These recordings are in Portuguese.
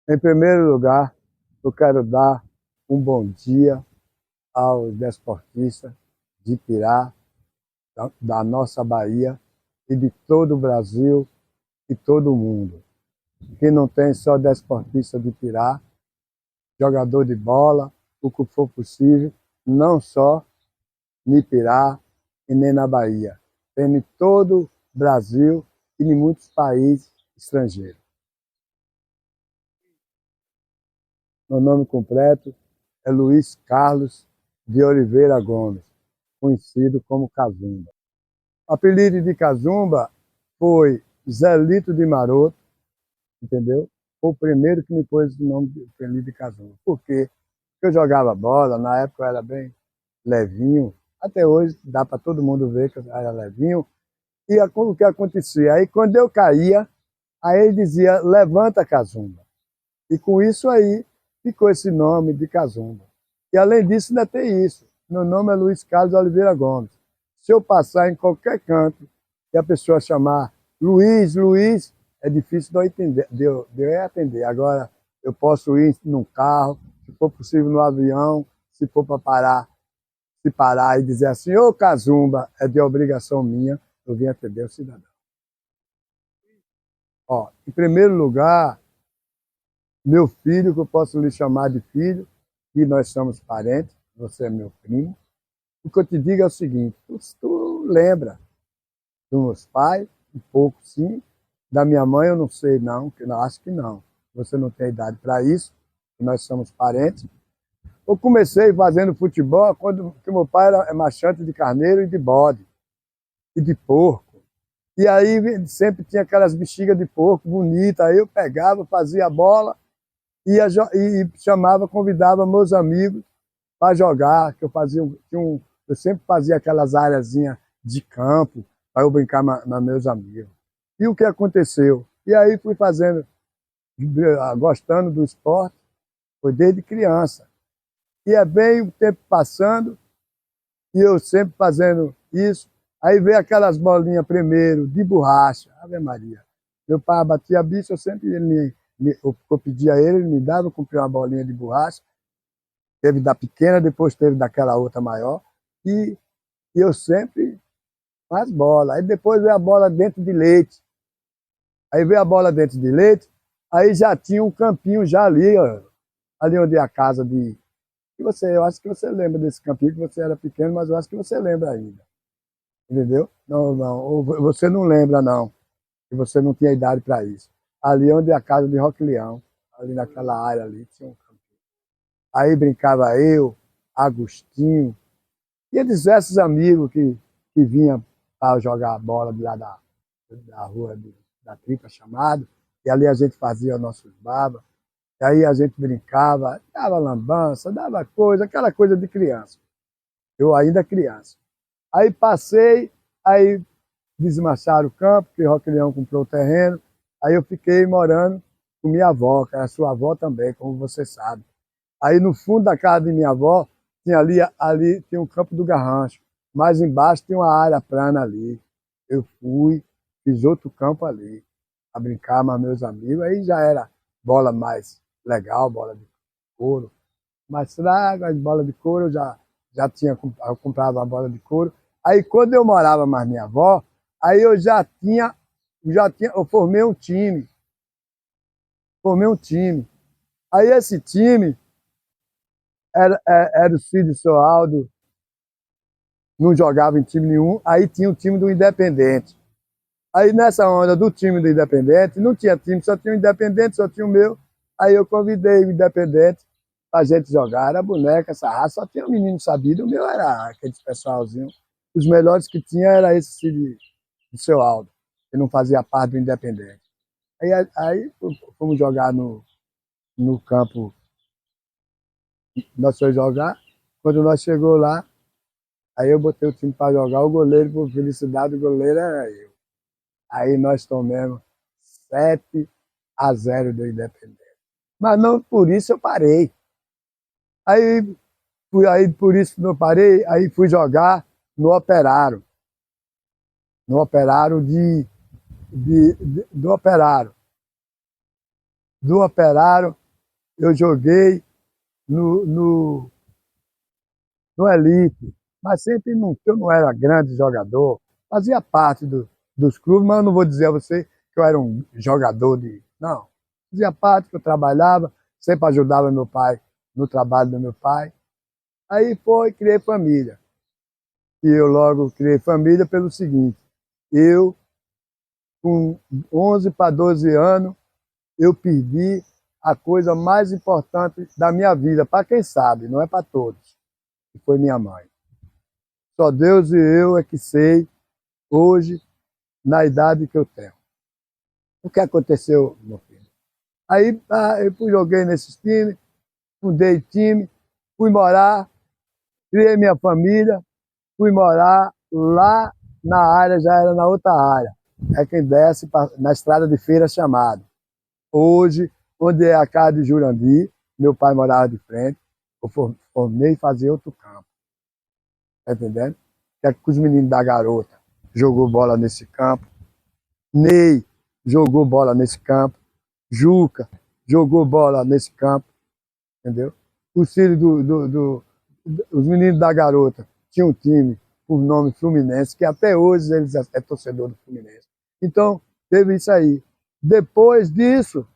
Em primeiro lugar, eu quero dar um bom dia aos desportistas de Pirá, da nossa Bahia e de todo o Brasil e todo o mundo. Que não tem só desportista de Pirá, jogador de bola, o que for possível, não só em Pirá e nem na Bahia. Tem em todo o Brasil e em muitos países estrangeiros. Meu nome completo é Luiz Carlos de Oliveira Gomes, conhecido como Cazumba. O apelido de Cazumba foi Zelito de Maroto, entendeu? Foi o primeiro que me pôs o nome de apelido de Cazumba. Por quê? Porque eu jogava bola, na época eu era bem levinho, até hoje dá para todo mundo ver que eu era levinho. E o que acontecia? Aí quando eu caía, aí ele dizia, levanta Cazumba. E com isso aí ficou esse nome de Cazumba. E além disso ainda tem isso. Meu nome é Luiz Carlos Oliveira Gomes. Se eu passar em qualquer canto e a pessoa chamar Luiz, Luiz, é difícil de eu entender, de eu atender. Agora, eu posso ir num carro, se for possível no avião, se for para parar, se parar e dizer assim, ô Cazumba, é de obrigação minha, eu vim atender o cidadão. Ó, em primeiro lugar, meu filho, que eu posso lhe chamar de filho, e nós somos parentes, você é meu primo. O que eu te digo é o seguinte, tu lembra dos meus pais, um pouco sim, da minha mãe eu não sei não, que eu acho que não. Você não tem idade para isso, nós somos parentes. Eu comecei fazendo futebol quando que meu pai era machante de carneiro e de bode, e de porco. E aí sempre tinha aquelas bexigas de porco bonitas, aí eu pegava, fazia a bola, e chamava, convidava meus amigos para jogar, que eu fazia, eu sempre fazia aquelas áreazinhas de campo para eu brincar com meus amigos. E o que aconteceu? E aí fui fazendo, gostando do esporte, foi desde criança. E é bem o tempo passando, e eu sempre fazendo isso. Aí veio aquelas bolinhas primeiro, de borracha, Ave Maria. Meu pai batia bicho, eu sempre eu pedia a ele me dava, eu comprei uma bolinha de borracha, teve da pequena, depois teve daquela outra maior, e, e eu sempre faz bola. Aí depois veio a bola dentro de leite. Aí veio a bola dentro de leite, aí já tinha um campinho já ali, ó, ali onde é a casa de. E você, eu acho que você lembra desse campinho, que você era pequeno, mas eu acho que você lembra ainda. Entendeu? Não, não. Ou você não lembra, não. Que você não tinha idade para isso. Ali onde é a casa de Roque Leão, ali naquela área ali, tinha um campinho. Aí brincava eu, Agostinho, e diversos amigos que vinham para jogar bola de lá da rua da Tripa chamado, e ali a gente fazia nossos babas, e aí a gente brincava, dava lambança, dava coisa, aquela coisa de criança. Eu ainda criança. Aí passei, aí desmacharam o campo, que Roque Leão comprou o terreno, aí eu fiquei morando com minha avó, que era sua avó também, como você sabe. Aí no fundo da casa de minha avó, tinha ali tinha um campo do Garrancho, mas embaixo tinha uma área plana ali. Eu fui, fiz outro campo ali, a brincar com meus amigos, aí já era bola mais legal, bola de couro. Mais fraca, as bolas de couro, já tinha, eu comprava a bola de couro. Aí quando eu morava mais minha avó, aí eu eu formei um time. Aí esse time era o Cid Soaldo, não jogava em time nenhum, aí tinha o time do Independente. Aí nessa onda do time do Independente, não tinha time, só tinha o Independente, só tinha o meu. Aí eu convidei o Independente pra gente jogar, era boneca, essa raça, só tinha um menino sabido, o meu era aquele pessoalzinho. Os melhores que tinha era esse de seu Aldo, que não fazia parte do Independente. Aí fomos jogar no campo, nós fomos jogar, quando nós chegou lá, aí eu botei o time para jogar, o goleiro, por felicidade, o goleiro era eu. Aí nós tomamos 7-0 do Independente. Mas não por isso eu parei. Aí, aí por isso que eu parei, aí fui jogar no Operário. No Operário do Operário. do Operário, eu joguei no Elite, mas sempre não, eu não era grande jogador, fazia parte dos clubes, mas eu não vou dizer a você que eu era um jogador de... Não, fazia parte, que eu trabalhava, sempre ajudava meu pai no trabalho do meu pai. Aí criei família. E eu logo criei família pelo seguinte, eu, com 11 para 12 anos, eu perdi a coisa mais importante da minha vida, para quem sabe, não é para todos, que foi minha mãe. Só Deus e eu é que sei, hoje, na idade que eu tenho. O que aconteceu, meu filho? Aí eu joguei nesses times, fundei time, fui morar, criei minha família, fui morar lá na área, já era na outra área. É quem desce na estrada de feira chamado. Hoje, onde é a casa de Jurandir, meu pai morava de frente, eu formei e fazia outro campo. Tá entendendo? Que é com os meninos da Garota jogou bola nesse campo. Ney jogou bola nesse campo. Juca jogou bola nesse campo. Entendeu? Os filhos os meninos da Garota tinham um time por nome Fluminense, que até hoje eles é torcedor do Fluminense. Então, teve isso aí. Depois disso,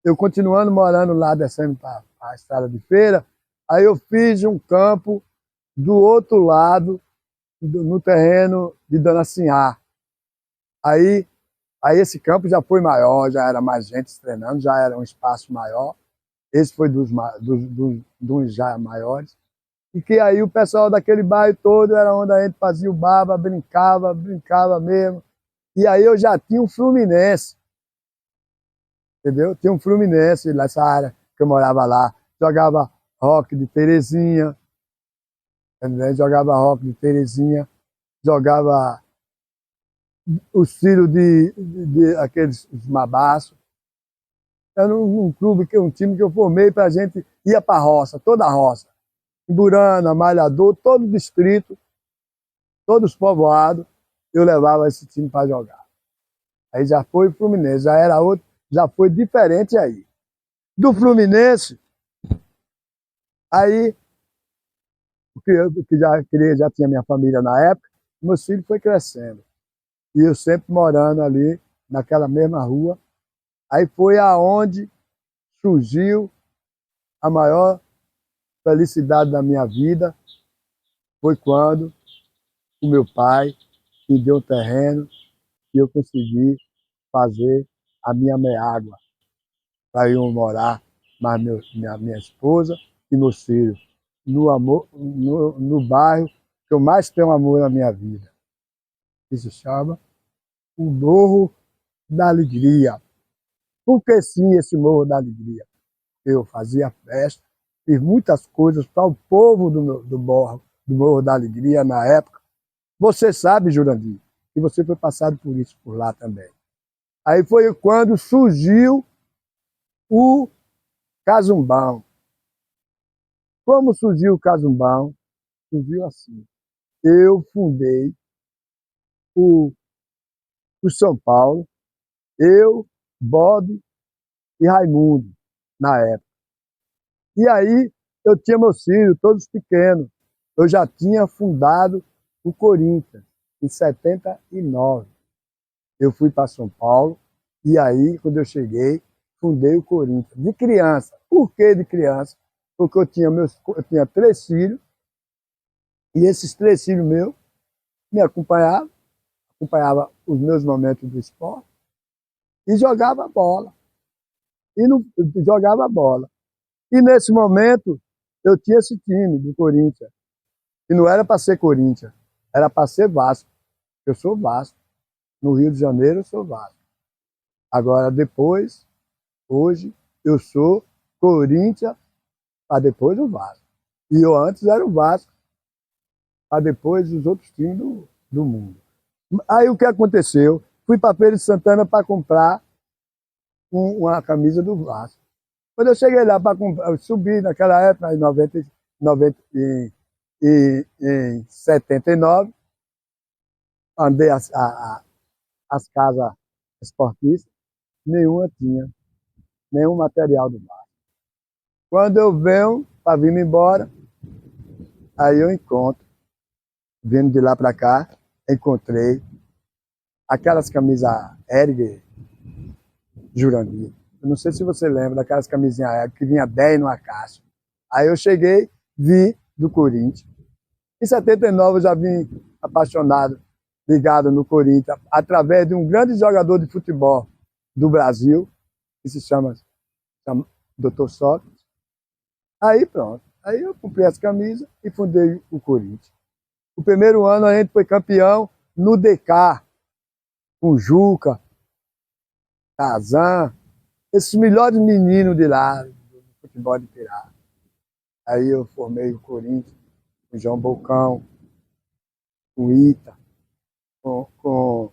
eu continuando morando lá, descendo para a estrada de feira, aí eu fiz um campo do outro lado, no terreno de Dona Sinhá. Aí esse campo já foi maior, já era mais gente treinando, já era um espaço maior. Esse foi dos já maiores. E que aí o pessoal daquele bairro todo era onde a gente fazia o baba, brincava mesmo. E aí eu já tinha um Fluminense, entendeu? Tinha um Fluminense nessa área que eu morava lá. Jogava rock de Terezinha, entendeu? Jogava rock de Terezinha, jogava os filhos de aqueles mabaços. Era um clube, um time que eu formei para a gente ir para a roça, toda a roça. Imburana, Malhador, todo o distrito, todos os povoados, eu levava esse time para jogar. Aí já foi o Fluminense, já era outro, já foi diferente aí. Do Fluminense, aí, já tinha minha família na época, meus filhos foi crescendo. E eu sempre morando ali, naquela mesma rua. Aí foi aonde surgiu a maior felicidade da minha vida, foi quando o meu pai me deu um terreno e eu consegui fazer a minha meágua para eu morar mais minha esposa e meus filhos no bairro que eu mais tenho amor na minha vida. Isso se chama o Morro da Alegria. Por que sim esse Morro da Alegria? Eu fazia festa, fiz muitas coisas para o povo do Morro da Alegria na época. Você sabe, Jurandir, que você foi passado por isso por lá também. Aí foi quando surgiu o Casumbão. Como surgiu o Casumbão? Surgiu assim. Eu fundei o São Paulo, eu, Bob e Raimundo, na época. E aí eu tinha meus filhos, todos pequenos. Eu já tinha fundado o Corinthians, em 79. Eu fui para São Paulo, e aí, quando eu cheguei, fundei o Corinthians, de criança. Por que de criança? Porque eu tinha 3 filhos, e esses 3 filhos meus me acompanhavam os meus momentos do esporte, e jogava bola. E não, jogava bola. E nesse momento, eu tinha esse time do Corinthians. E não era para ser Corinthians, era para ser Vasco. Eu sou Vasco. No Rio de Janeiro, eu sou Vasco. Agora, depois, hoje, eu sou Corinthians, para depois o Vasco. E eu antes era o Vasco, para depois os outros times do mundo. Aí o que aconteceu? Fui para Feira de Santana para comprar uma camisa do Vasco. Quando eu cheguei lá para comprar, eu subi naquela época, em 79, andei as casas esportistas, nenhuma tinha nenhum material do bar. Quando eu venho para vir embora, aí eu encontro, vindo de lá para cá, encontrei aquelas camisas Heringer Jurandir. Eu não sei se você lembra daquelas camisinhas Heringer que vinha 10 numa caixa. Aí eu cheguei, vi do Corinthians. Em 79 eu já vim apaixonado, ligado no Corinthians, através de um grande jogador de futebol do Brasil, que se chama Dr. Sócrates. Aí pronto. Aí eu comprei as camisas e fundei o Corinthians. O primeiro ano a gente foi campeão no DK, com Juca, Kazan, esses melhores meninos de lá, do futebol de Pirá. Aí eu formei o Corinthians com João Bocão, com Ita, com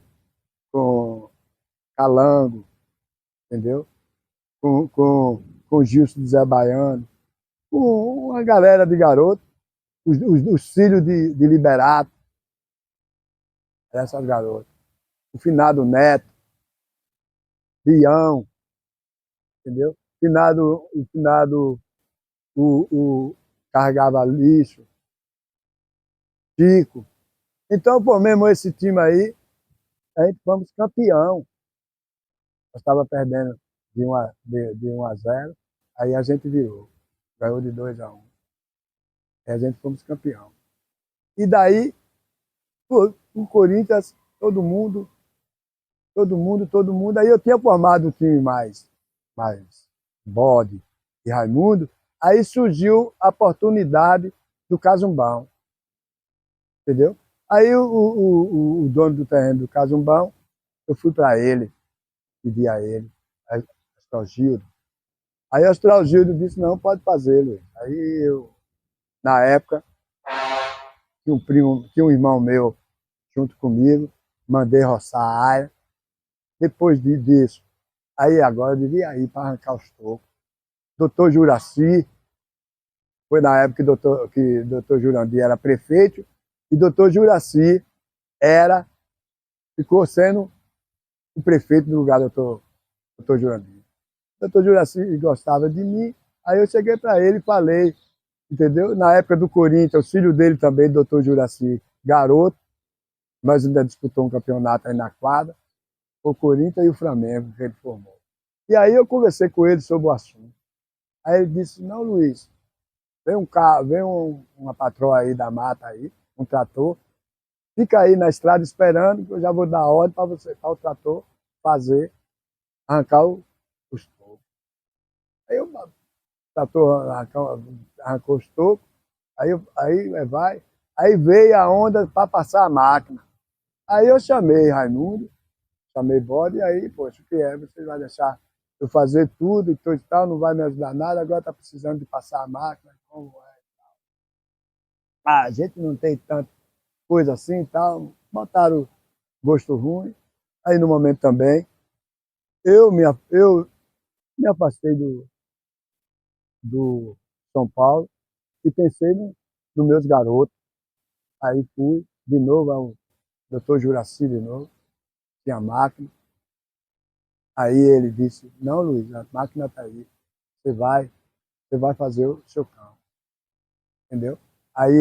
Calango, entendeu? Com Gilson de Zé Baiano, com uma galera de garoto, os filhos de Liberato, essas garotas. O finado Neto, Bião, entendeu? O finado o carregava lixo, Chico. Então, por mesmo esse time aí, a gente fomos campeão. Nós estava perdendo de 1 a 0, aí a gente virou. Ganhou de 2 a 1. Aí a gente fomos campeão. E daí, o Corinthians, todo mundo. Aí eu tinha formado um time mais Bode e Raimundo. Aí surgiu a oportunidade do Casumbão, entendeu? Aí o dono do terreno do Casumbão, eu fui para ele, pedi a ele, Astral Gildo. Aí o Astral Gildo disse, não, pode fazer, Luiz. Aí eu, na época, tinha um irmão meu junto comigo, mandei roçar a área. Depois disso, aí agora eu devia ir para arrancar os tocos. Doutor Juraci, foi na época que doutor Jurandir era prefeito, e doutor Juraci ficou sendo o prefeito no lugar do doutor Jurandir. O doutor Juraci gostava de mim, aí eu cheguei para ele e falei, entendeu? Na época do Corinthians, o filho dele também, doutor Juraci, garoto, mas ainda disputou um campeonato aí na quadra, o Corinthians e o Flamengo, que ele formou. E aí eu conversei com ele sobre o assunto. Aí ele disse, não, Luiz, uma patroa aí da mata aí, um trator, fica aí na estrada esperando, que eu já vou dar ordem para o trator arrancar os tocos. Aí o trator arrancou os tocos, aí veio a onda para passar a máquina. Aí eu chamei Raimundo, chamei Bode, e aí, poxa, o que é? Você vai deixar eu fazer tudo e tal, não vai me ajudar nada, agora está precisando de passar a máquina, como é? A gente não tem tanta coisa assim e tal, botaram gosto ruim. Aí no momento também, eu me afastei do São Paulo e pensei nos meus garotos. Aí fui de novo ao doutor Juraci de novo, tinha máquina. Aí ele disse, não, Luiz, a máquina está aí, você vai fazer o seu campo, entendeu? Aí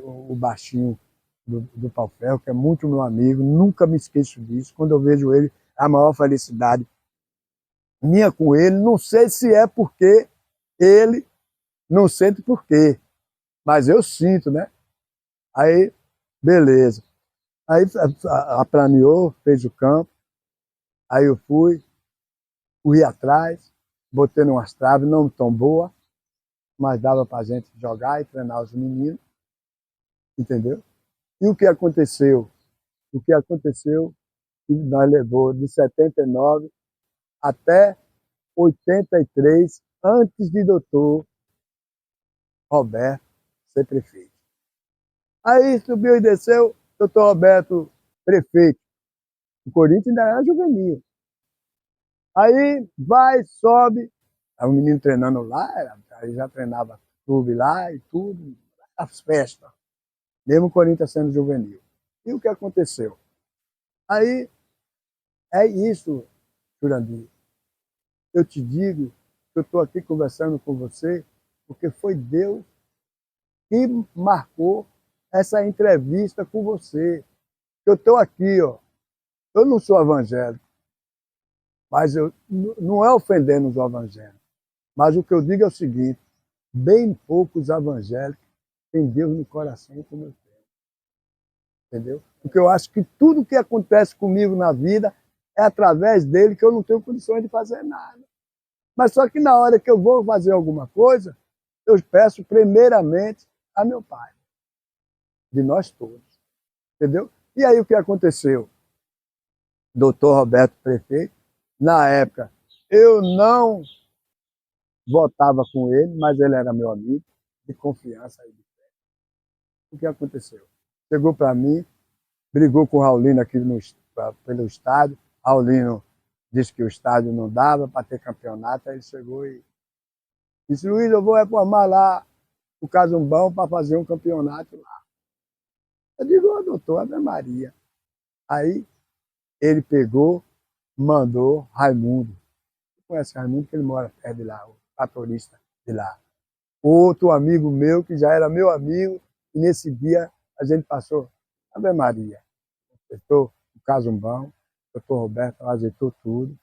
o baixinho do Pau-Ferro, que é muito meu amigo, nunca me esqueço disso, quando eu vejo ele, é a maior felicidade minha com ele, não sei se é porque ele não sente por quê, mas eu sinto, né? Aí, beleza. Aí aplaneou, fez o campo, aí eu fui atrás, botei umas traves, não tão boa, mas dava para a gente jogar e treinar os meninos, entendeu? E o que aconteceu? O que aconteceu que nós levou de 79 até 83, antes de doutor Roberto ser prefeito. Aí subiu e desceu, doutor Roberto, prefeito. O Corinthians ainda era juvenil. Aí vai, sobe, aí o menino treinando lá, aí já treinava clube lá e tudo, as festas, mesmo o Corinthians sendo juvenil. E o que aconteceu? Aí é isso, Jurandir. eu te digo que eu estou aqui conversando com você porque foi Deus que marcou essa entrevista com você. Eu estou aqui, ó. Eu não sou evangélico, mas não é ofendendo os evangélicos. Mas o que eu digo é o seguinte: bem poucos evangélicos têm Deus no coração como eu tenho. Entendeu? Porque eu acho que tudo que acontece comigo na vida é através dele que eu não tenho condições de fazer nada. Mas só que na hora que eu vou fazer alguma coisa, eu peço primeiramente a meu Pai, de nós todos. Entendeu? E aí o que aconteceu? Doutor Roberto Prefeito, na época, eu não votava com ele, mas ele era meu amigo, de confiança. O que aconteceu? Chegou para mim, brigou com o Raulino aqui pelo estádio. Raulino disse que o estádio não dava para ter campeonato, aí ele chegou e disse: Luiz, eu vou reformar lá o Casumbão para fazer um campeonato lá. Eu digo: ô, doutor, Ave Maria. Aí ele pegou, mandou Raimundo. Você conhece Raimundo, que ele mora perto de lá, o tratorista de lá. Outro amigo meu, que já era meu amigo, e nesse dia a gente passou, Ave Maria, acertou o Casumbão, o doutor Roberto ajeitou tudo,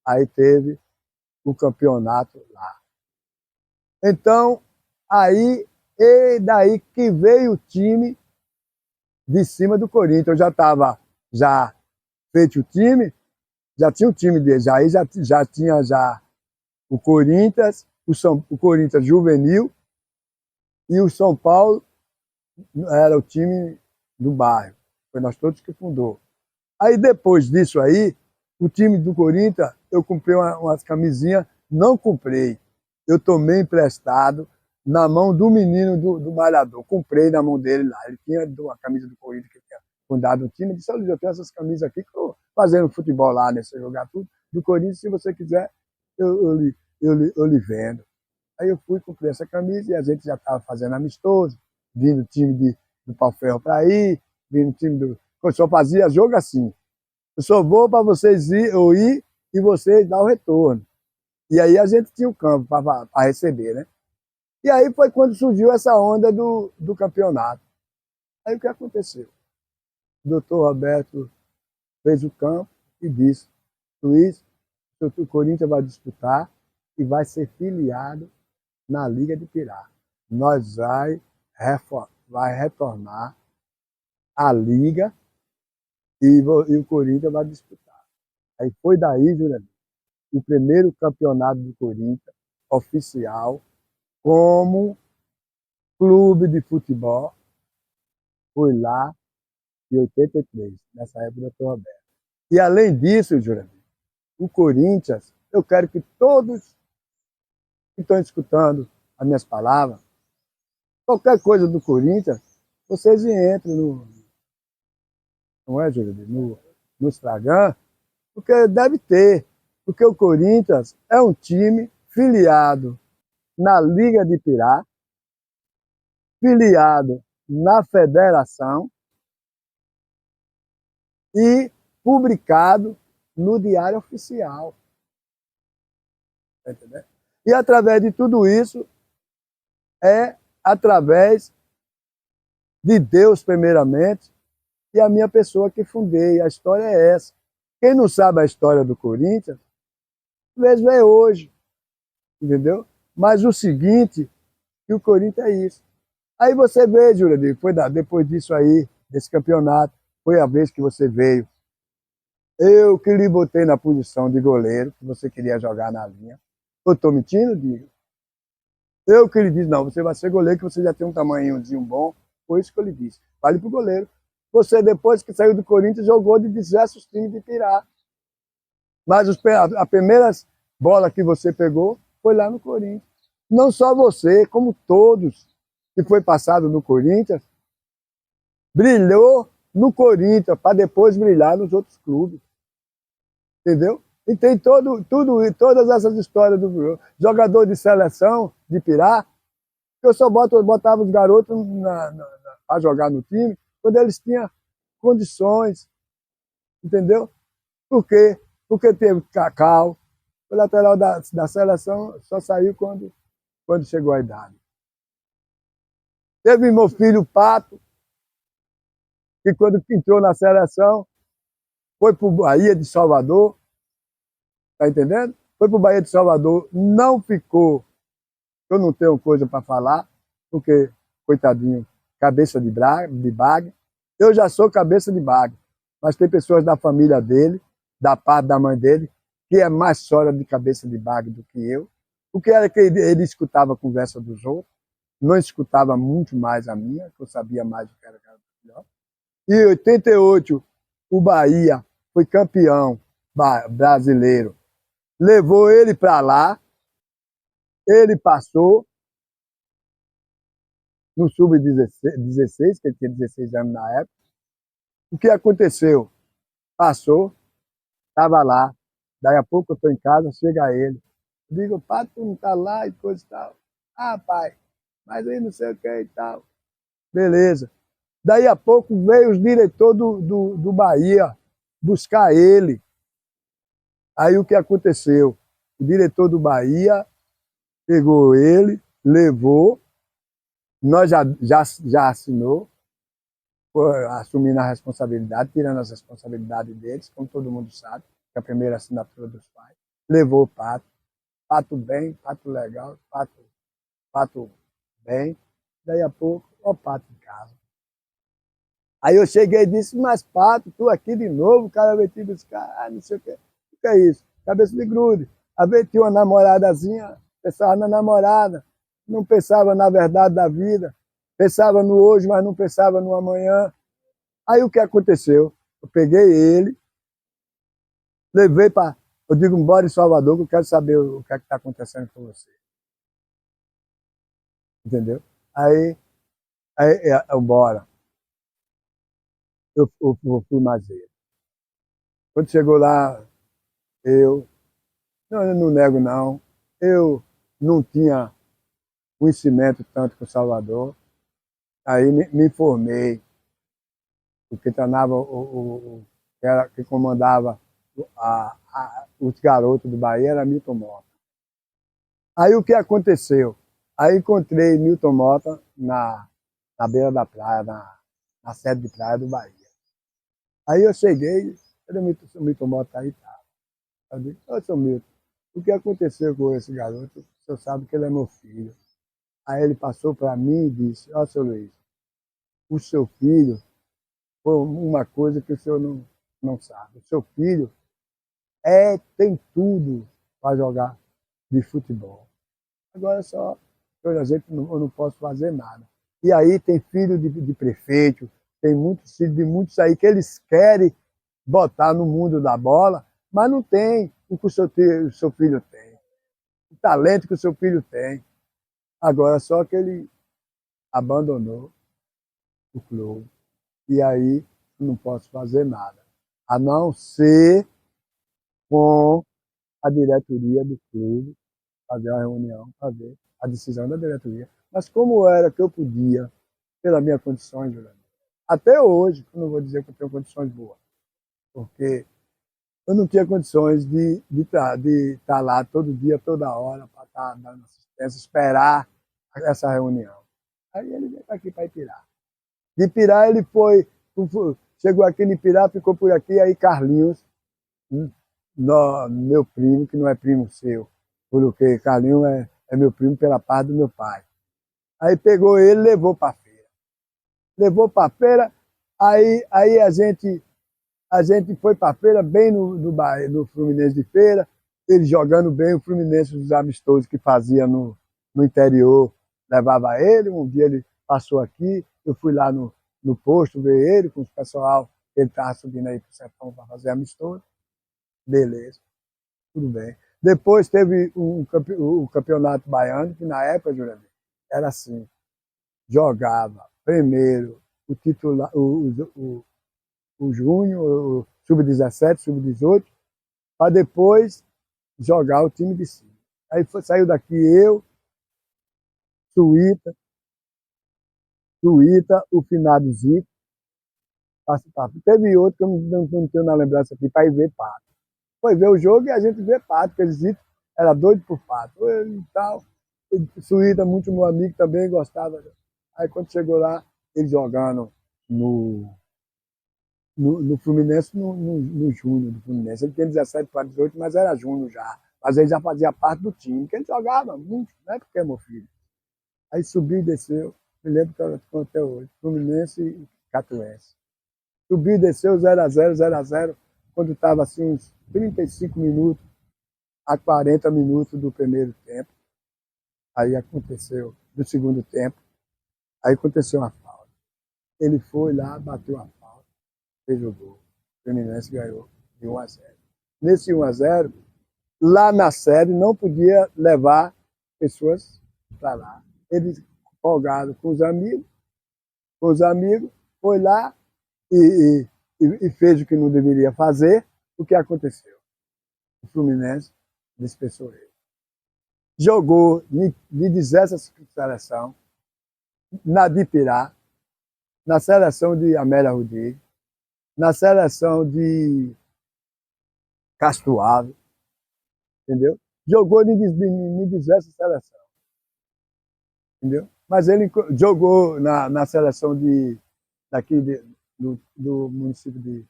aí teve o campeonato lá. Então, aí, e daí que veio o time de cima do Corinthians. Eu já estava feito o time, já tinha o time deles, aí já tinha o Corinthians, o Corinthians juvenil, e o São Paulo era o time do bairro. Foi nós todos que fundou. Aí depois disso aí, o time do Corinthians, eu comprei umas camisinhas, não comprei. Eu tomei emprestado na mão do menino do malhador. Comprei na mão dele lá. Ele tinha uma camisa do Corinthians que tinha fundado o time. Eu disse: eu tenho essas camisas aqui que eu estou fazendo futebol lá nesse lugar tudo. Do Corinthians, se você quiser, eu lhe vendo. Aí eu fui, comprei essa camisa e a gente já estava fazendo amistoso, vindo time do Pau-Ferro para ir, vindo time do... Eu só fazia jogo assim. Eu só vou para vocês eu ir e vocês dar o retorno. E aí a gente tinha o campo para receber, né? E aí foi quando surgiu essa onda do campeonato. Aí o que aconteceu? O doutor Roberto fez o campo e disse: Luiz, o Corinthians vai disputar e vai ser filiado na Liga de Pirá. Nós vai retornar a Liga e o Corinthians vai disputar. Aí foi daí, Juliano, o primeiro campeonato do Corinthians oficial como clube de futebol foi lá em 83, nessa época do Dr. Roberto. E além disso, Juliano, o Corinthians, eu quero que todos que estão escutando as minhas palavras, qualquer coisa do Corinthians, vocês entrem não é, Júlio? No Instagram, porque deve ter. Porque o Corinthians é um time filiado na Liga de Pirá, filiado na Federação e publicado no Diário Oficial. Tá entendendo? E através de tudo isso, é através de Deus, primeiramente, e a minha pessoa que fundei. A história é essa. Quem não sabe a história do Corinthians, às vezes vê hoje, entendeu? Mas o seguinte, que o Corinthians é isso. Aí você vê, Júlia, depois disso aí, desse campeonato, foi a vez que você veio. Eu que lhe botei na posição de goleiro, que você queria jogar na linha. Eu estou mentindo, Diego? Eu que lhe disse: não, você vai ser goleiro, que você já tem um tamanhozinho bom. Foi isso que eu lhe disse. Vale para o goleiro. Você, depois que saiu do Corinthians, jogou de diversos times de Pirá. Mas a primeira bola que você pegou foi lá no Corinthians. Não só você, como todos que foi passado no Corinthians, brilhou no Corinthians para depois brilhar nos outros clubes. Entendeu? E tem todas essas histórias do jogador de seleção de Pirá, que eu só botava os garotos para jogar no time quando eles tinham condições. Entendeu? Por quê? Porque teve Cacau, O lateral da seleção só saiu quando chegou a idade. Teve meu filho Pato, que quando entrou na seleção, foi para o Bahia de Salvador, tá entendendo? Foi para o Bahia de Salvador, não ficou. Eu não tenho coisa para falar, porque, coitadinho, cabeça de baga. Eu já sou cabeça de baga, mas tem pessoas da família dele, da parte da mãe dele, que é mais sória de cabeça de baga do que eu. O que era que ele escutava a conversa dos outros, não escutava muito mais a minha, que eu sabia mais do que era melhor. E em 88, o Bahia foi campeão brasileiro. Levou ele para lá, ele passou no sub-16, que ele tinha 16 anos na época. O que aconteceu? Passou, estava lá. Daí a pouco eu estou em casa, chega ele. Eu digo, pai, tu não está lá e coisa e tal. Ah, pai, mas aí não sei o que e tal. Beleza. Daí a pouco veio os diretores do Bahia buscar ele. Aí o que aconteceu? O diretor do Bahia pegou ele, levou, nós já assinou, assumindo a responsabilidade, tirando as responsabilidades deles, como todo mundo sabe, que é a primeira assinatura dos pais. Levou o Pato, Pato bem, Pato legal, Pato bem. Daí a pouco, ó, Pato em casa. Aí eu cheguei e disse, mas Pato, tu aqui de novo, o cara veio te buscar, não sei o que é isso? Cabeça de grude. Às vezes tinha uma namoradazinha, pensava na namorada, não pensava na verdade da vida, pensava no hoje, mas não pensava no amanhã. Aí o que aconteceu? Eu peguei ele, levei para. Eu digo, bora em Salvador, que eu quero saber o que é que está acontecendo com você. Entendeu? Aí eu bora. Eu fui mais ele. Quando chegou lá, eu. Não, eu não nego, não. Eu não tinha conhecimento tanto com Salvador. Aí me informei. O que treinava, que comandava os garotos do Bahia era Milton Mota. Aí o que aconteceu? Aí encontrei Milton Mota na beira da praia, na sede de praia do Bahia. Aí eu cheguei, cadê o Milton Mota aí? Tá. Eu disse, ô, seu Milton, o que aconteceu com esse garoto? O senhor sabe que ele é meu filho. Aí ele passou para mim e disse, ó, seu Luiz, o seu filho foi uma coisa que o senhor não sabe. O seu filho tem tudo para jogar de futebol. Agora só, eu não posso fazer nada. E aí tem filho de prefeito, tem muitos filhos de muitos aí que eles querem botar no mundo da bola, mas não tem o que o seu filho tem, o talento que o seu filho tem. Agora só que ele abandonou o clube. E aí eu não posso fazer nada, a não ser com a diretoria do clube, fazer uma reunião para ver a decisão da diretoria. Mas como era que eu podia, pelas minhas condições, Juliano, até hoje, eu não vou dizer que eu tenho condições boas, porque eu não tinha condições de estar lá todo dia, toda hora, para estar dando assistência, esperar essa reunião. Aí ele veio aqui para Ipirá. De Ipirá ele chegou aqui em Ipirá, ficou por aqui, aí Carlinhos, meu primo, que não é primo seu, porque Carlinhos é meu primo pela parte do meu pai. Aí pegou ele e levou para a feira. Levou para a feira, aí a gente foi para a feira bem no Fluminense de Feira, ele jogando bem, o Fluminense dos amistosos que fazia no interior, levava ele, um dia ele passou aqui, eu fui lá no posto ver ele com o pessoal, ele estava subindo aí para o sertão para fazer amistoso, beleza, tudo bem. Depois teve o campeonato baiano, que na época, Jurandir, era assim, jogava primeiro o titular, o Júnior, o sub-17, sub-18, para depois jogar o time de cima. Aí saiu daqui eu, Suíta, o finado Zico, teve outro que eu não tenho na lembrança aqui, para ir ver Pato. foi ver o jogo e a gente vê Pato, que eles era doido por Pato. E tal. Suíta, muito meu amigo também gostava. Aí quando chegou lá, ele jogando no Fluminense, no Júnior do Fluminense. Ele tinha 17 para 18, mas era Júnior já. Mas ele já fazia parte do time, que ele jogava muito, não é porque é meu filho. Aí subiu e desceu, me lembro que eu até hoje, Fluminense e Catuense. Subiu e desceu 0x0, 0x0, quando estava assim uns 35 minutos a 40 minutos do primeiro tempo. Aí aconteceu, do segundo tempo, aí aconteceu uma falta. Ele foi lá, bateu a falta, fez o gol. O Fluminense ganhou de 1x0. Nesse 1x0, lá na sede não podia levar pessoas para lá. Ele, folgado com os amigos, foi lá e fez o que não deveria fazer. O que aconteceu? O Fluminense dispensou ele. Jogou de diversas seleções, na de Pirá, na seleção de Amélia Rodrigues, na seleção de Castro Alves, entendeu? Jogou de diversas seleções, entendeu? Mas ele jogou na seleção daqui do município de...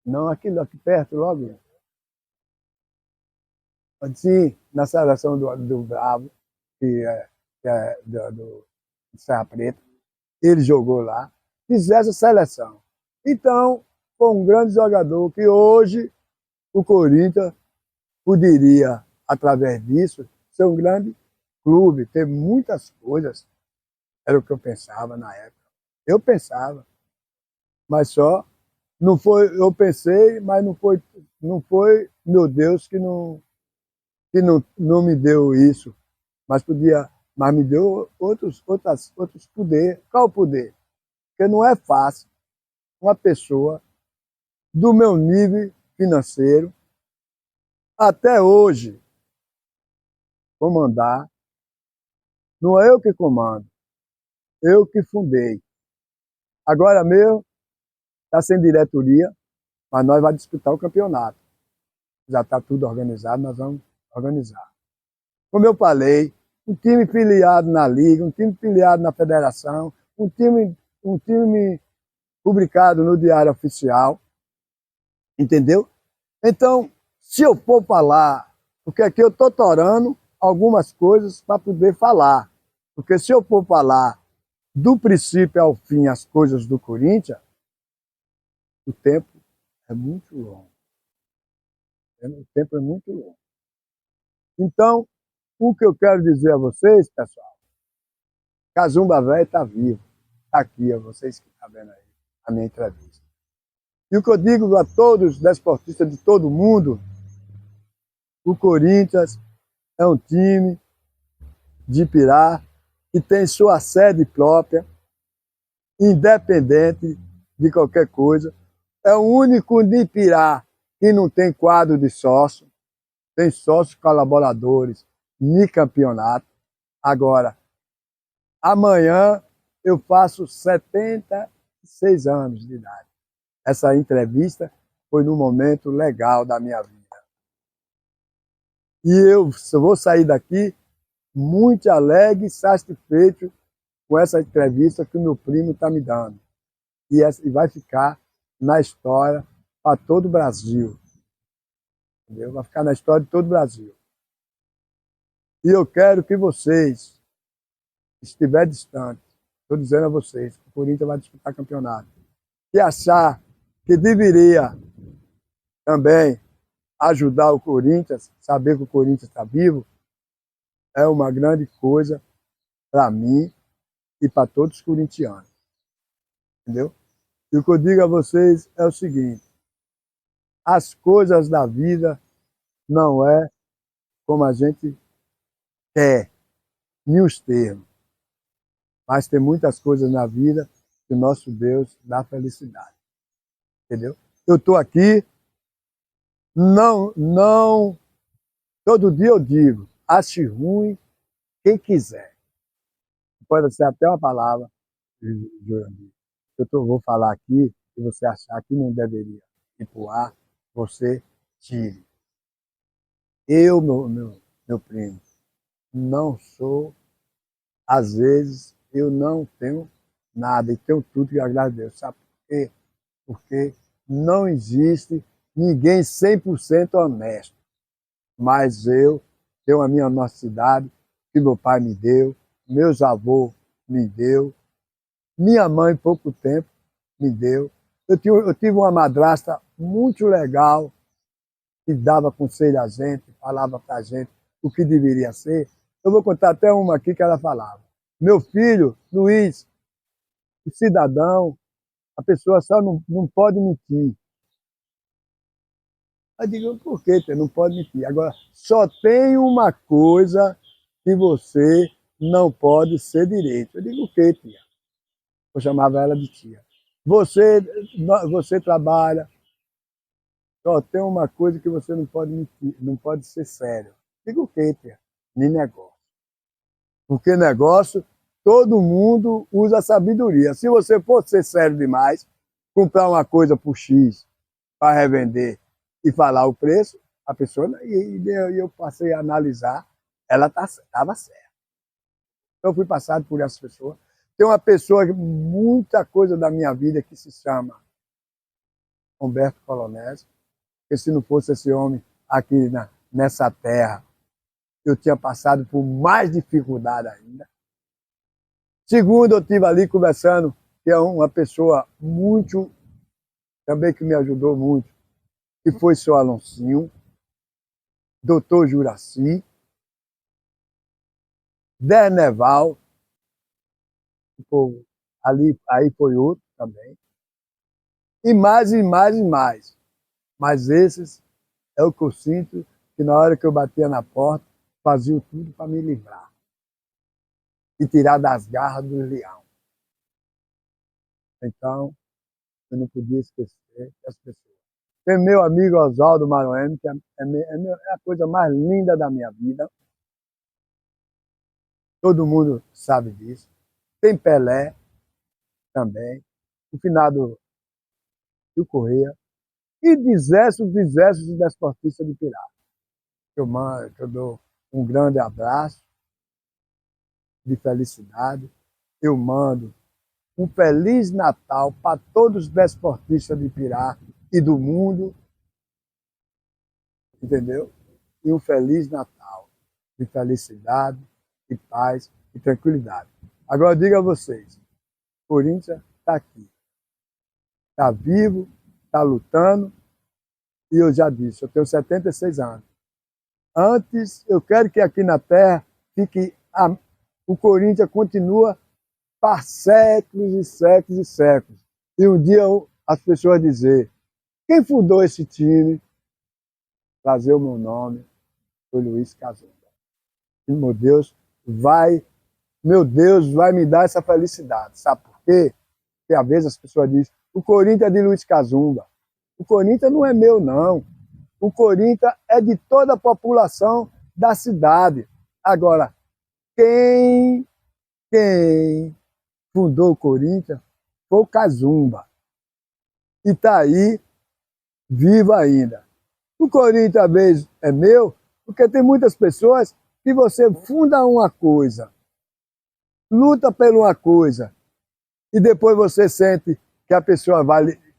Não, aqui perto, logo. Sim, na seleção do Bravo, que é do Serra Preta. Ele jogou lá, fiz essa seleção. Então, foi um grande jogador que hoje o Corinthians poderia, através disso, ser um grande clube, ter muitas coisas. Era o que eu pensava na época. Eu pensava, mas só não foi, eu pensei, mas não foi meu Deus que não me deu isso, mas me deu outros poderes. Qual o poder? Porque não é fácil uma pessoa do meu nível financeiro até hoje comandar. Não é eu que comando, eu que fundei. Agora mesmo está sem diretoria, mas nós vamos disputar o campeonato. Já está tudo organizado, nós vamos organizar. Como eu falei, um time filiado na Liga, um time filiado na Federação, um time publicado no Diário Oficial, entendeu? Então, se eu for falar, porque aqui eu estou torando algumas coisas para poder falar, porque se eu for falar do princípio ao fim as coisas do Corinthians, o tempo é muito longo. O tempo é muito longo. Então, o que eu quero dizer a vocês, pessoal, Cazumba Velho está vivo. Está aqui, a vocês que estão vendo aí a minha entrevista. E o que eu digo a todos os desportistas de todo mundo, o Corinthians é um time de Pirá que tem sua sede própria, independente de qualquer coisa. É o único de Pirá que não tem quadro de sócio, tem sócios colaboradores de campeonato. Agora, amanhã eu faço 76 anos de idade. Essa entrevista foi num momento legal da minha vida. E eu vou sair daqui muito alegre e satisfeito com essa entrevista que o meu primo está me dando. E vai ficar na história para todo o Brasil. Entendeu? Vai ficar na história de todo o Brasil. E eu quero que vocês, se estiver distante, estou dizendo a vocês, que o Corinthians vai disputar campeonato, e achar que deveria também ajudar o Corinthians, saber que o Corinthians está vivo, é uma grande coisa para mim e para todos os corintianos. Entendeu? E o que eu digo a vocês é o seguinte: as coisas da vida não é como a gente quer, nem os termos. Mas tem muitas coisas na vida que o nosso Deus dá felicidade. Entendeu? Eu estou aqui, não, todo dia eu digo, ache ruim quem quiser. Pode ser até uma palavra, Jurandir. Vou falar aqui, se você achar que não deveria ir para o ar, você tire. Eu, meu primo, não sou, às vezes, eu não tenho nada e tenho tudo que agradeço a Deus. Sabe por quê? Porque não existe ninguém 100% honesto. Mas eu tenho a minha honestidade que meu pai me deu, meus avôs me deu, minha mãe, pouco tempo, me deu. Eu tive uma madrasta muito legal, que dava conselho a gente, falava para a gente o que deveria ser. Eu vou contar até uma aqui que ela falava. Meu filho, Luiz, o cidadão, a pessoa só não pode mentir. Eu digo, por que você não pode mentir? Agora, só tem uma coisa que você não pode ser direito. Eu digo, o que, tia? Eu chamava ela de tia. Você trabalha, só tem uma coisa que você não pode mentir, não pode ser sério. Eu digo, o que, tia? Nem negócio. Porque negócio, todo mundo usa sabedoria. Se você for ser sério demais, comprar uma coisa por X para revender e falar o preço, a pessoa, eu passei a analisar, ela estava certa. Então, eu fui passado por essa pessoa. Tem uma pessoa, muita coisa da minha vida que se chama Humberto Colonese, porque se não fosse esse homem aqui nessa terra, eu tinha passado por mais dificuldade ainda. Segundo, eu estive ali conversando, que é uma pessoa muito, também que me ajudou muito, que foi seu Aloncinho, doutor Juraci, Derneval, ali, aí foi outro também, e mais, e mais, e mais. Mas esses é o que eu sinto, que na hora que eu batia na porta, faziam tudo para me livrar e tirar das garras do leão. Então, eu não podia esquecer das pessoas. Tem meu amigo Oswaldo Maroeno, que é a coisa mais linda da minha vida. Todo mundo sabe disso. Tem Pelé também, o finado Rio Correia, e diversos desportistas de pirata. Eu dou um grande abraço de felicidade. Eu mando um Feliz Natal para todos os desportistas de pirata e do mundo, entendeu? E um Feliz Natal de felicidade, de paz e tranquilidade. Agora eu digo a vocês, o Corinthians está aqui, está vivo, está lutando, e eu já disse, eu tenho 76 anos. Antes, eu quero que aqui na Terra o Corinthians continua para séculos e séculos e séculos. E um dia as pessoas dizer, quem fundou esse time? Trazer o meu nome, foi Luiz Cazumba. E meu Deus vai me dar essa felicidade. Sabe por quê? Porque às vezes as pessoas dizem, o Corinthians é de Luiz Cazumba. O Corinthians não é meu, não. O Corinthians é de toda a população da cidade. Agora, quem fundou o Corinthians foi o Cazumba. E está aí, vivo ainda. O Corinthians, às vezes, é meu, porque tem muitas pessoas que você funda uma coisa, luta por uma coisa, e depois você sente que a pessoa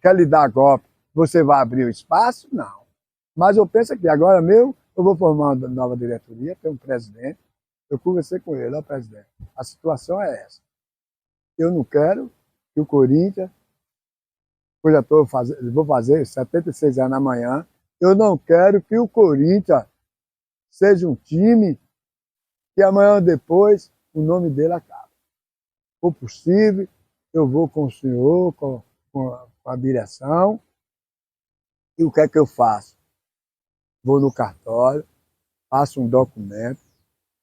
quer lhe dar golpe, você vai abrir o espaço? Não. Mas eu penso que agora mesmo eu vou formar uma nova diretoria, tem um presidente, eu conversei com ele, ó, presidente, a situação é essa. Eu não quero que o Corinthians, eu já vou fazer 76 anos amanhã, eu não quero que o Corinthians seja um time que amanhã ou depois o nome dele acabe. Se for possível, eu vou com o senhor, com a direção, e o que é que eu faço? Vou no cartório, faço um documento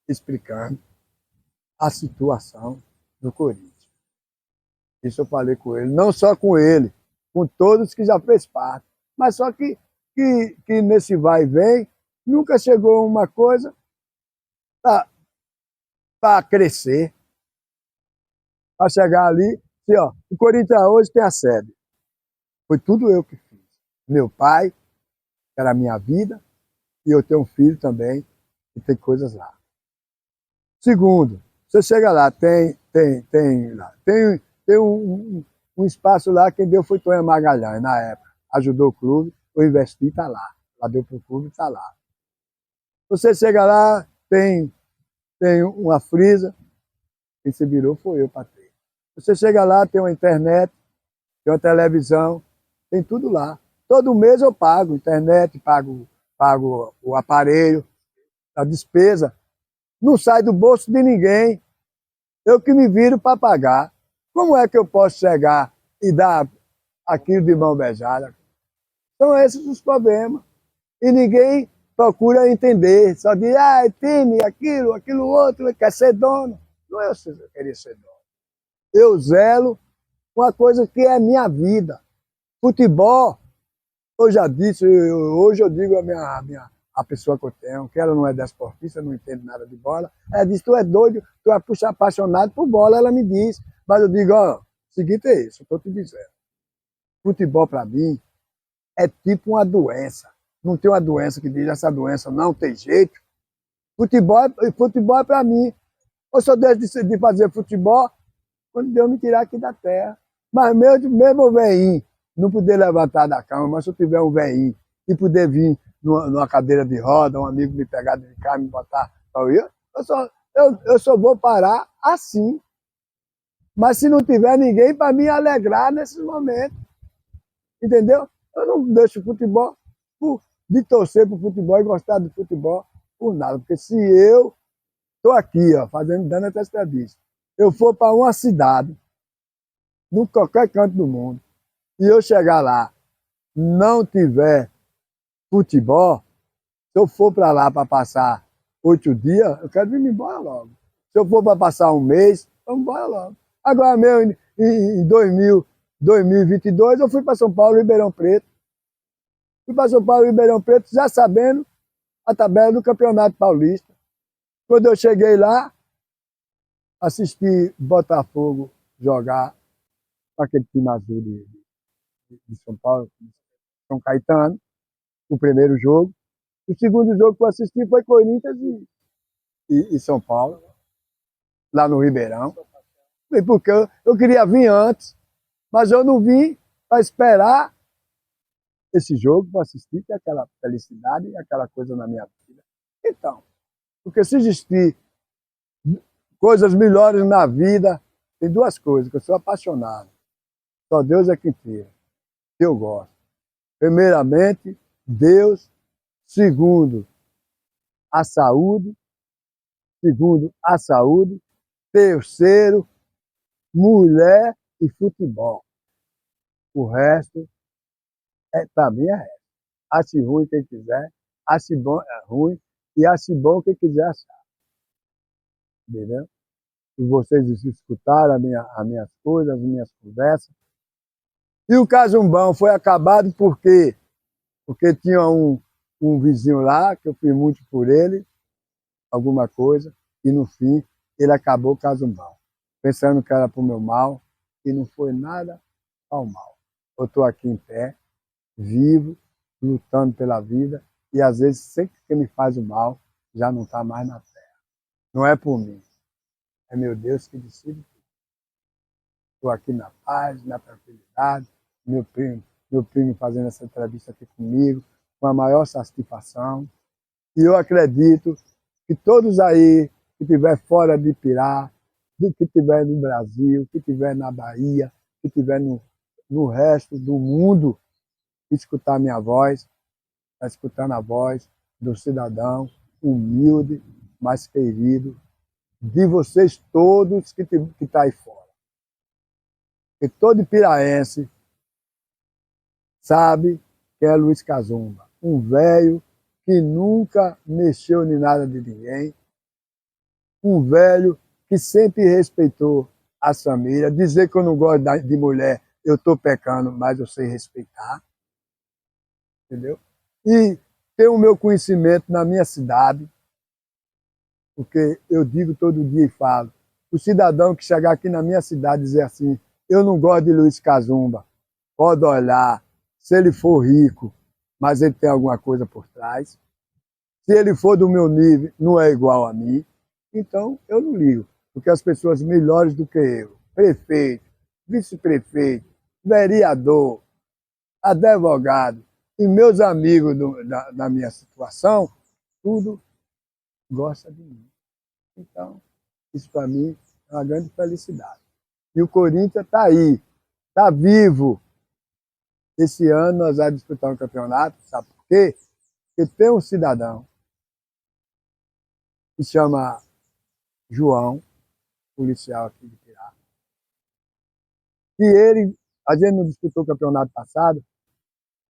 explicando a situação do Corinthians. Isso eu falei com ele, não só com ele, com todos que já fez parte. Mas só que nesse vai e vem, nunca chegou uma coisa para crescer, para chegar ali. Assim, ó, o Corinthians hoje tem a sede. Foi tudo eu que fiz. Meu pai, que era a minha vida, e eu tenho um filho também, que tem coisas lá. Segundo, você chega lá, tem um espaço lá, quem deu foi Tonha Magalhães, na época. Ajudou o clube, eu investi, está lá. Lá deu para o clube, está lá. Você chega lá, tem uma frisa, quem se virou foi eu para ter. Você chega lá, tem uma internet, tem uma televisão, tem tudo lá. Todo mês eu pago internet, pago o aparelho, a despesa. Não sai do bolso de ninguém. Eu que me viro para pagar. Como é que eu posso chegar e dar aquilo de mão beijada? São esses os problemas. E ninguém procura entender. Só diz, é time, aquilo outro, quer ser dono. Não é eu queria ser dono. Eu zelo uma coisa que é minha vida. Futebol, eu já disse, hoje eu digo a pessoa que eu tenho, que ela não é desportista, não entende nada de bola. Ela diz, tu é doido, tu é apaixonado por bola, ela me diz. Mas eu digo, ó, o seguinte é isso, eu estou te dizendo. Futebol para mim é tipo uma doença. Não tem uma doença que diz, essa doença não tem jeito. Futebol é para mim. Eu só deixo de fazer futebol quando Deus me tirar aqui da terra. Mas mesmo o velhinho não poder levantar da cama, mas se eu tiver um velhinho e poder vir numa cadeira de roda, um amigo me pegar de cá, me botar para eu só vou parar assim. Mas se não tiver ninguém para me alegrar nesses momentos, entendeu? Eu não deixo o futebol de torcer para o futebol e gostar do futebol por nada. Porque se eu estou aqui, ó, dando essa entrevista, eu for para uma cidade, em qualquer canto do mundo, e eu chegar lá, não tiver futebol, se eu for para lá para passar 8 dias, eu quero vir embora logo. Se eu for para passar um mês, vamos embora logo. Agora mesmo, em 2022, eu fui para São Paulo, Ribeirão Preto. Fui para São Paulo, Ribeirão Preto, já sabendo a tabela do Campeonato Paulista. Quando eu cheguei lá, assisti Botafogo jogar com aquele time azul de São Paulo, São Caetano, o primeiro jogo. O segundo jogo que eu assisti foi Corinthians e São Paulo, lá no Ribeirão. Porque eu queria vir antes, mas eu não vim para esperar esse jogo, para assistir, ter aquela felicidade e aquela coisa na minha vida. Então, porque se existir coisas melhores na vida, tem duas coisas, que eu sou apaixonado. Só Deus é quem tira, que eu gosto. Primeiramente, Deus. Segundo, a saúde. Segundo, a saúde. Terceiro, mulher e futebol. O resto, para mim, é resto. Ache ruim quem quiser, ache bom é ruim, e ache bom quem quiser achar. Entendeu? E vocês escutaram as minhas coisas, as minhas conversas. E o Casumbão foi acabado por quê? Porque tinha um vizinho lá, que eu fiz muito por ele, alguma coisa, e no fim ele acabou o Casumbão, pensando que era para o meu mal, e não foi nada ao mal. Eu estou aqui em pé, vivo, lutando pela vida, e às vezes sempre que me faz o mal, já não está mais na terra. Não é por mim, é meu Deus que decide. Estou aqui na paz, na tranquilidade, meu primo fazendo essa entrevista aqui comigo, com a maior satisfação. E eu acredito que todos aí que estiver fora de Pirá, que estiver no Brasil, que estiver na Bahia, que estiver no resto do mundo, escutar minha voz, está escutando a voz do cidadão humilde, mas querido, de vocês todos que estão aí fora. Porque todo piraense sabe que é Luiz Cazumba, um velho que nunca mexeu em nada de ninguém, um velho que sempre respeitou a família. Dizer que eu não gosto de mulher, eu estou pecando, mas eu sei respeitar. Entendeu? E tenho o meu conhecimento na minha cidade, porque eu digo todo dia e falo, o cidadão que chegar aqui na minha cidade e dizer assim, eu não gosto de Luiz Cazumba, pode olhar, se ele for rico, mas ele tem alguma coisa por trás. Se ele for do meu nível, não é igual a mim, então eu não ligo. Porque as pessoas melhores do que eu, prefeito, vice-prefeito, vereador, advogado e meus amigos da minha situação, tudo gosta de mim. Então, isso para mim é uma grande felicidade. E o Corinthians está aí, está vivo. Esse ano nós vamos disputar um campeonato, sabe por quê? Porque tem um cidadão que se chama João, policial aqui de Pirá, e ele, a gente não disputou o campeonato passado,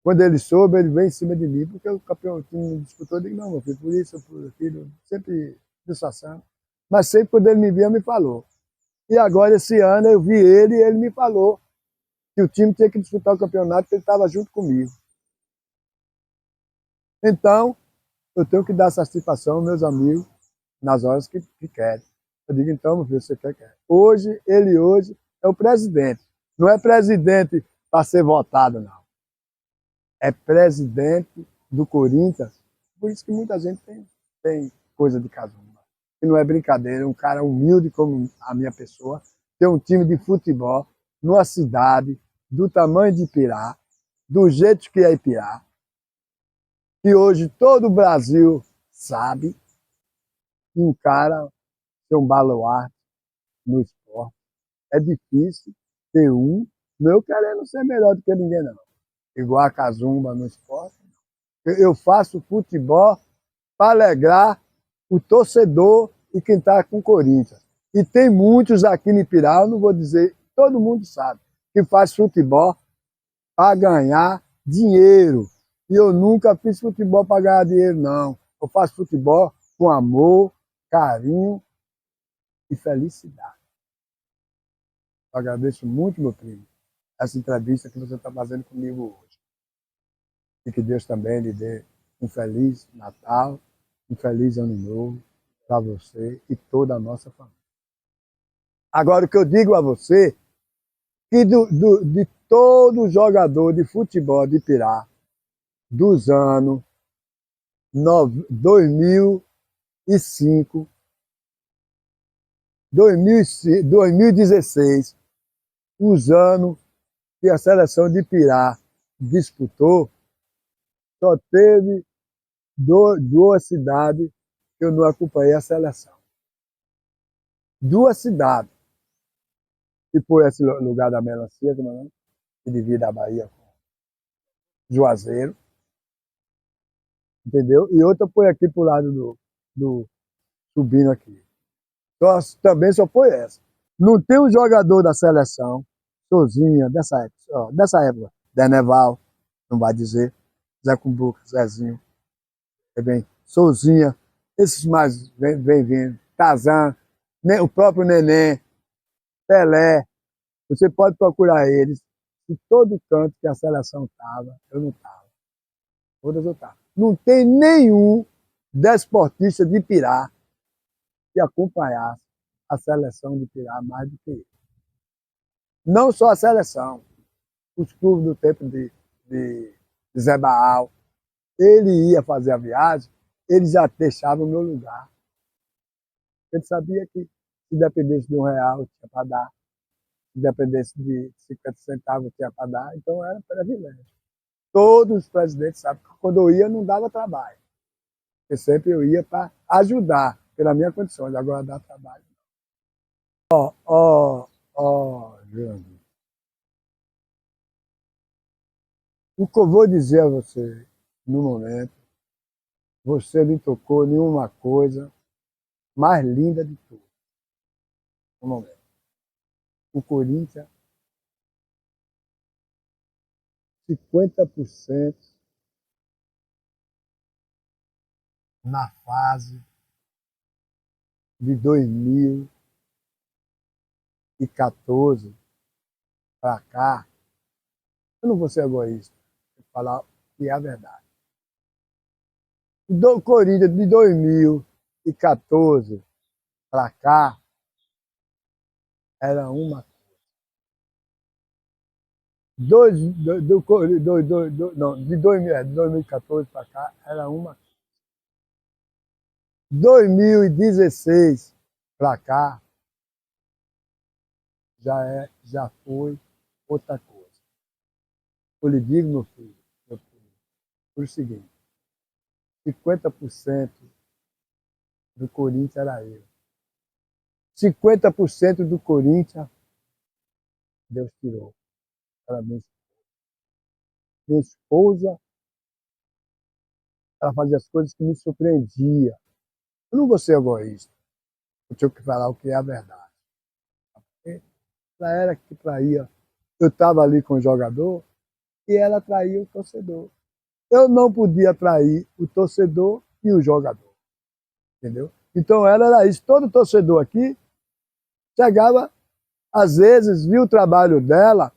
quando ele soube, ele veio em cima de mim, porque o campeão não disputou, eu digo, não, meu filho, por isso, por aquilo, sempre disfarçando. Mas sempre quando ele me via, me falou. E agora, esse ano, eu vi ele e ele me falou que o time tinha que disputar o campeonato, que ele estava junto comigo. Então, eu tenho que dar satisfação aos meus amigos nas horas que querem. Eu digo, então, meu filho, você quer. Ele hoje é o presidente. Não é presidente para ser votado, não. É presidente do Corinthians. Por isso que muita gente tem coisa de casumba. E não é brincadeira, um cara humilde como a minha pessoa, tem um time de futebol numa cidade do tamanho de Pirá, do jeito que é Pirá, que hoje todo o Brasil sabe que um cara tem um baluarte no esporte. É difícil ter um, não querendo ser melhor do que ninguém, não. Igual a Cazumba no esporte. Eu faço futebol para alegrar o torcedor e quem está com o Corinthians. E tem muitos aqui em Ipirá, eu não vou dizer, todo mundo sabe, que faz futebol para ganhar dinheiro. E eu nunca fiz futebol para ganhar dinheiro, não. Eu faço futebol com amor, carinho e felicidade. Eu agradeço muito, meu primo, essa entrevista que você está fazendo comigo hoje. E que Deus também lhe dê um feliz Natal, um feliz Ano Novo para você e toda a nossa família. Agora, o que eu digo a você, que de todo jogador de futebol de Pirá, dos anos 2005, 2016, os anos que a seleção de Pirá disputou, só teve duas cidades que eu não acompanhei a seleção. Duas cidades, que foi esse lugar da melancia, que divide a Bahia com Juazeiro, entendeu? E outra foi aqui pro lado do subindo aqui. Então, também só foi essa. Não tem um jogador da seleção, sozinha, dessa época, Deneval, não vai dizer, Zé Cumbuca, Zezinho, bem, Souzinha, esses mais vem vindo, Tazan, o próprio Neném, Pelé, você pode procurar eles, em todo canto que a seleção estava, eu não estava. Todas eu estava. Não tem nenhum desportista de Pirá que acompanhasse a seleção de Pirá mais do que ele. Não só a seleção, os clubes do tempo de Zé Baal, ele ia fazer a viagem, ele já deixava o meu lugar. Ele sabia que se dependesse de R$1, tinha para dar. Se dependesse de 50 centavos, tinha para dar. Então era privilégio. Todos os presidentes sabem que quando eu ia, não dava trabalho. Porque sempre eu ia para ajudar, pela minha condição, de agora dar trabalho. Júnior. O que eu vou dizer a você, no momento, você me tocou em uma coisa mais linda de tudo. No momento. O Corinthians, 50% na fase de 2014 para cá. Eu não vou ser egoísta, vou falar que é a verdade. Do Corinthians de 2014 para cá era uma coisa. De 2014 para cá, era uma. 2016 para cá, já foi outra coisa. Eu lhe digo, meu filho, por o seguinte, 50% do Corinthians era eu. 50% do Corinthians, Deus tirou. Era minha esposa, ela fazia as coisas que me surpreendiam. Eu não vou ser egoísta. Eu tinha que falar o que é a verdade. Ela era que traía. Eu estava ali com o jogador e ela traía o torcedor. Eu não podia trair o torcedor e o jogador. Entendeu? Então ela era isso. Todo torcedor aqui chegava, às vezes, via o trabalho dela,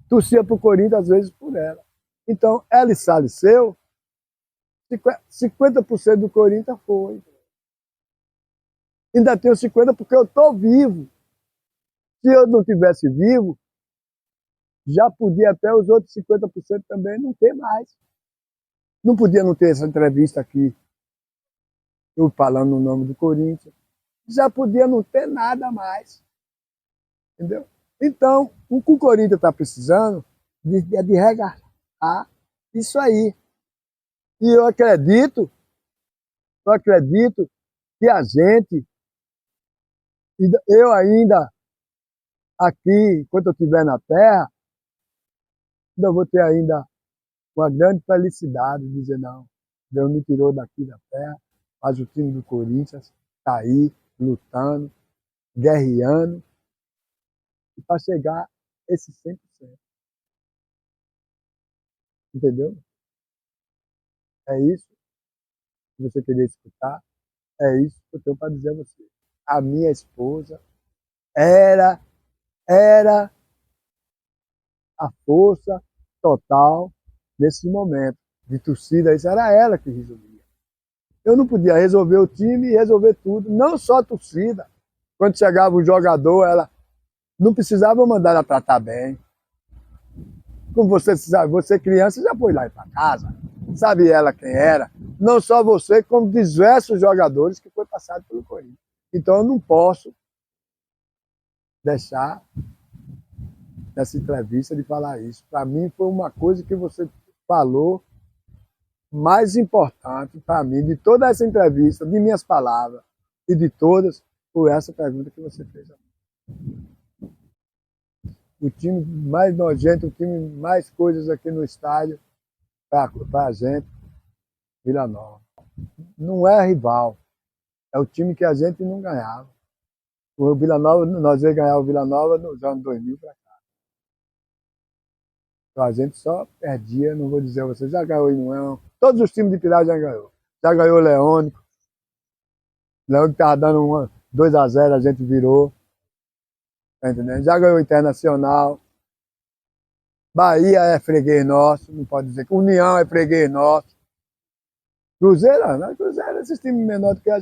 torcia para o Corinthians, às vezes, por ela. Então, ela ensaleceu, 50% do Corinthians foi. Ainda tenho 50% porque eu estou vivo. Se eu não tivesse vivo, já podia até os outros 50% também não ter mais. Não podia não ter essa entrevista aqui, eu falando no nome do Corinthians. Já podia não ter nada mais. Entendeu? Então, o que o Corinthians está precisando é de regar isso aí. E eu acredito que a gente, eu ainda aqui, enquanto eu estiver na Terra, ainda vou ter ainda uma grande felicidade de dizer, não, Deus me tirou daqui da Terra, mas o time do Corinthians está aí, lutando, guerreando, para chegar a esse 100%. Entendeu? É isso que você queria escutar, é isso que eu tenho para dizer a você. A minha esposa era, era a força total nesse momento de torcida. Isso era ela que resolvia. Eu não podia resolver o time e resolver tudo, não só a torcida. Quando chegava o jogador, ela não precisava mandar ela tratar bem. Como você sabe, você criança já foi lá para casa, sabe ela quem era. Não só você, como diversos jogadores que foi passado pelo Corinthians. Então eu não posso deixar nessa entrevista de falar isso. Para mim foi uma coisa que você falou mais importante para mim de toda essa entrevista, de minhas palavras e de todas, foi essa pergunta que você fez. O time mais nojento, o time mais coisas aqui no estádio para a gente, Vila Nova. Não é rival, é o time que a gente não ganhava. O Vila Nova, nós ia ganhar o Vila Nova nos anos 2000 para cá. Então a gente só perdia, não vou dizer a você, já ganhou em não. Todos os times de Pirá já ganhou. Já ganhou o Leônico. O Leônico estava dando 2-0, a gente virou. Tá entendendo? Já ganhou o Internacional. Bahia é freguês nosso, não pode dizer que União é freguês nosso. Cruzeiro, não, Cruzeiro, esses times menores do que a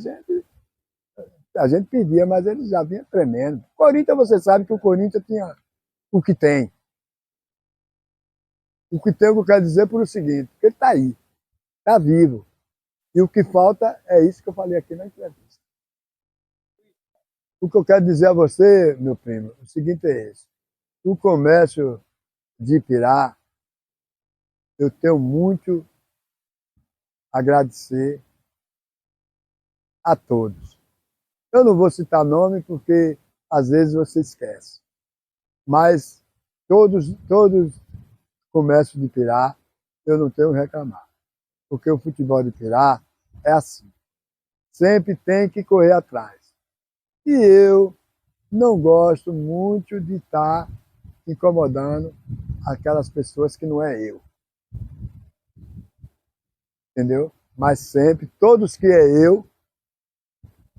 gente pedia, mas eles já vinham tremendo. Corinthians, você sabe que o Corinthians tinha o que tem. O que tem, eu quero dizer por o seguinte, que ele está aí, está vivo. E o que falta é isso que eu falei aqui na entrevista. O que eu quero dizer a você, meu primo, o seguinte é esse. O comércio de Ipirá, eu tenho muito a agradecer a todos. Eu não vou citar nome porque às vezes você esquece. Mas todos os comércios de Ipirá, eu não tenho a reclamar. Porque o futebol de Ipirá é assim. Sempre tem que correr atrás. E eu não gosto muito de estar incomodando aquelas pessoas que não é eu. Entendeu? Mas sempre, todos que é eu,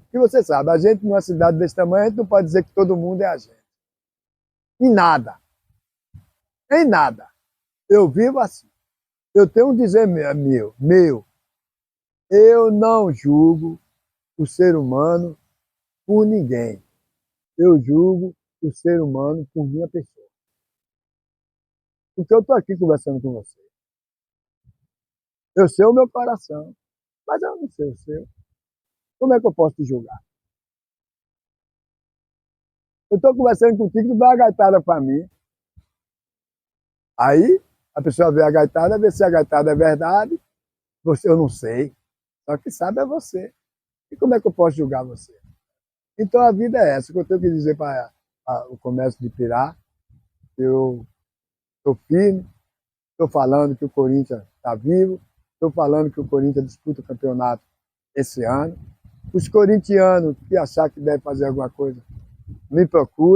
que você sabe, a gente numa cidade desse tamanho, a gente não pode dizer que todo mundo é a gente. Em nada. Em nada. Eu vivo assim. Eu tenho um dizer meu. Eu não julgo o ser humano por ninguém. Eu julgo o ser humano por minha pessoa. Porque eu estou aqui conversando com você. Eu sei o meu coração, mas eu não sei o seu. Como é que eu posso te julgar? Eu estou conversando contigo, tu dá uma gaitada para mim. Aí a pessoa vê a gaitada, vê se a gaitada é verdade. Você, eu não sei. Só que sabe é você. E como é que eu posso julgar você? Então a vida é essa. O que eu tenho que dizer para o comércio de Pirá, eu estou firme, estou falando que o Corinthians está vivo, estou falando que o Corinthians disputa o campeonato esse ano. Os corintianos que achar que deve fazer alguma coisa, me procure.